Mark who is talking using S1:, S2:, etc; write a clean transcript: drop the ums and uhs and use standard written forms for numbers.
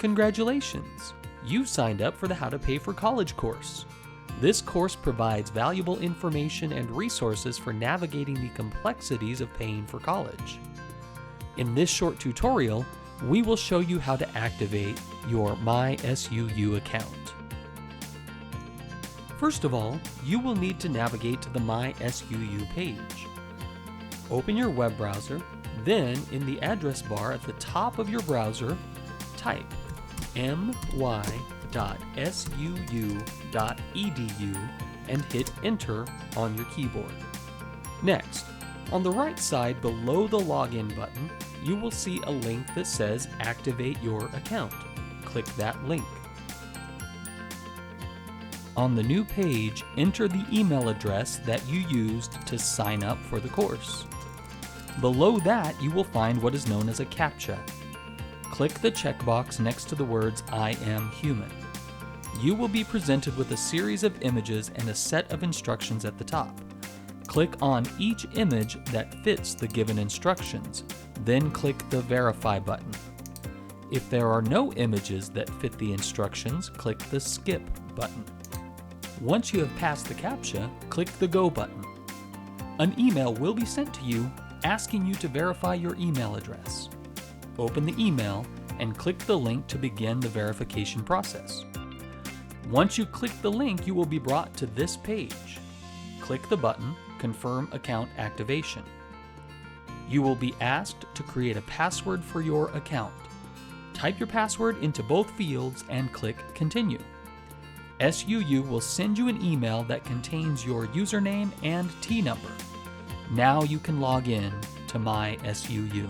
S1: Congratulations! You've signed up for the How to Pay for College course. This course provides valuable information and resources for navigating the complexities of paying for college. In this short tutorial, we will show you how to activate your MySUU account. First of all, you will need to navigate to the MySUU page. Open your web browser, then in the address bar at the top of your browser, type my.suu.edu and hit enter on your keyboard. Next, on the right side below the login button, you will see a link that says Activate Your Account. Click that link. On the new page, enter the email address that you used to sign up for the course. Below that, you will find what is known as a Captcha. Click the checkbox next to the words I am human. You will be presented with a series of images and a set of instructions at the top. Click on each image that fits the given instructions, then click the Verify button. If there are no images that fit the instructions, click the Skip button. Once you have passed the Captcha, click the Go button. An email will be sent to you asking you to verify your email address. Open the email and click the link to begin the verification process. Once you click the link, you will be brought to this page. Click the button, Confirm Account Activation. You will be asked to create a password for your account. Type your password into both fields and click Continue. SUU will send you an email that contains your username and T number. Now you can log in to MySUU.